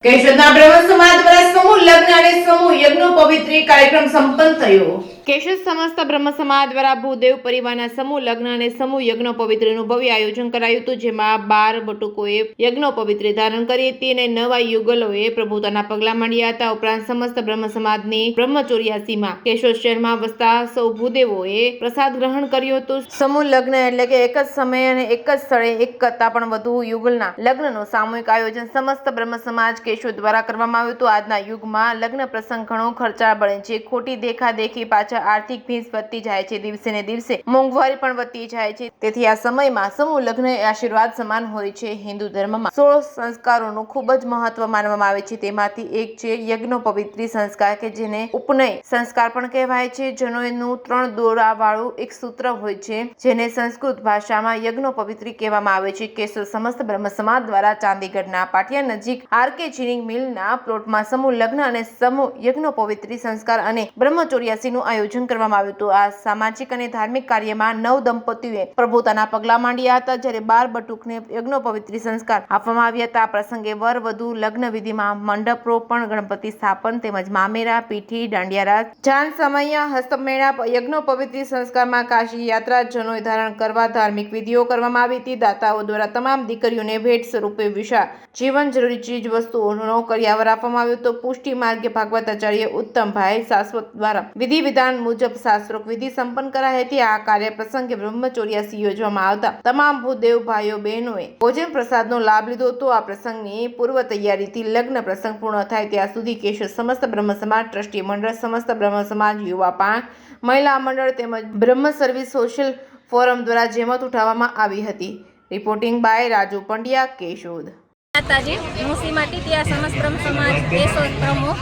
કેશોદના બ્રહ્મ સમાજ દ્વારા સમૂહ લગ્ન અને સમૂહ યજ્ઞનો પવિત્ર કાર્યક્રમ સંપન્ન થયો। કેશોદ સમસ્ત બ્રહ્મ સમાજ દ્વારા ભૂદેવ પરિવારના સમૂહ લગ્ન અને સમૂહ યજ્ઞ પવિત્રનું ભવ્ય આયોજન કરાયું હતું, જેમાં 12 બટુકોએ યજ્ઞ પવિત્ર ધારણ કરી હતી અને નવા યુગલોએ પ્રભુતાના પગલા માંડ્યા હતા। ઉપરાંત સમસ્ત બ્રહ્મ સમાજની બ્રહ્મચોર્યાસીમાં કેશોદ શહેરમાં વસતા સૌ ભૂદેવોએ પ્રસાદ ગ્રહણ કર્યો હતો। સમૂહ લગ્ન એટલે કે એક જ સમયે અને એક જ સ્થળે એક કરતા પણ વધુ યુગલના લગ્નનું સામૂહિક આયોજન સમસ્ત બ્રહ્મ સમાજ કેશોદ દ્વારા કરવામાં આવ્યું હતું। આજના યુગમાં લગ્ન પ્રસંગ ઘણો ખર્ચાળ બને છે। ખોટી દેખાદેખી પાછળ આર્થિક ભીંસ વધતી જાય છે। દિવસે ને દિવસે મોંઘવારી પણ વધતી જાય છે। તેથી આ સમયમાં સમૂહ લગ્ન એ આશીર્વાદ સમાન હોય છે। હિન્દુ ધર્મમાં 16 સંસ્કારોનું ખૂબ જ મહત્વ માનવામાં આવે છે। તેમાંથી એક છે યજ્ઞોપવિત્રી સંસ્કાર, કે જેને ઉપનય સંસ્કાર પણ કહેવાય છે। જનોઈનું 3 દોરાવાળું એક સૂત્ર હોય છે, જેને સંસ્કૃત ભાષામાં યજ્ઞોપવિત્રી કહેવામાં આવે છે। કેશોદ સમસ્ત બ્રહ્મ સમાજ દ્વારા ચાંદીગઢના પાટિયા નજીક આરકે ચીની મિલના પ્લોટમાં સમૂહ લગ્ન અને સમૂહ યજ્ઞોપવિત્રી સંસ્કાર અને બ્રહ્મચોર્યાસીનું આયોજન કરવામાં આવ્યું હતું। આ સામાજિક અને ધાર્મિક કાર્યમાં 9 દંપતીઓએ પ્રભુતાના પગલા માંડ્યા હતા, જ્યારે 12 બટુકને યજ્ઞોપવિત્રી સંસ્કાર આપવામાં આવ્યા હતા। આ પ્રસંગે વર વધુ લગ્ન વિધિમાં મંડપરોપણ, ગણપતિ સ્થાપન તેમજ મામેરા, પીઠી, દાંડિયા, જાન સમૈયા, હસ્તમેળાપ, યજ્ઞોપવિત્રી સંસ્કારમાં કાશી યાત્રા, જનોઈ ધારણ કરવા, ધાર્મિક વિધિઓ કરવામાં આવી હતી। દાતાઓ દ્વારા તમામ દીકરીઓને ભેટ સ્વરૂપે વિશાળ જીવન જરૂરી ચીજ વસ્તુઓનો કર્યાવર આપવામાં આવ્યો હતો। પુષ્ટિ માર્ગે ભાગવતાચાર્ય ઉત્તમભાઈ શાશ્વત દ્વારા વિધિ વિધાન મુજબ શાસ્ત્રોક્ત વિધિ સંપન્ન કરાઈ હતી। આ કાર્ય પ્રસંગે બ્રહ્મચોર્યાસી યોજવામાં આવતા તમામ ભૂદેવ ભાઈઓ બહેનોએ ભોજન પ્રસાદનો લાભ લીધો હતો। આ પ્રસંગની પૂર્વ તૈયારીથી લગ્ન પ્રસંગ પૂર્ણ થાય ત્યાં સુધી કેશોદ સમસ્ત બ્રહ્મ સમાજ ટ્રસ્ટી મંડળ, સમસ્ત બ્રહ્મ સમાજ યુવા પાંખ, મહિલા મંડળ તેમજ બ્રહ્મ સર્વિસ સોશિયલ ફોરમ દ્વારા જહેમત ઉઠાવવામાં આવી હતી। Reporting by Raju Pandya, Keshod. માતાજી, હું સીમા ટીટિયા, સમસ્ત બ્રહ્મ સમાજ કેશોદ પ્રમુખ।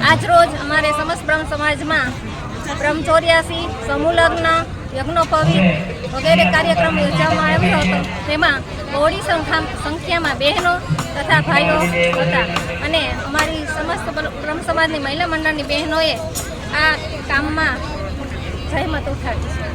આજ રોજ અમારે સમસ્ત બ્રહ્મ સમાજમાં બ્રહ્મચોર્યાસી, સમૂહ લગ્ન, યજ્ઞોપવિત વગેરે કાર્યક્રમ યોજવામાં આવ્યો હતો। તેમાં બહોળી સંખ્યામાં બહેનો તથા ભાઈઓ હતા અને અમારી સમસ્ત બ્રહ્મ સમાજની મહિલા મંડળની બહેનોએ આ કામમાં જહેમત ઉઠાવી છે।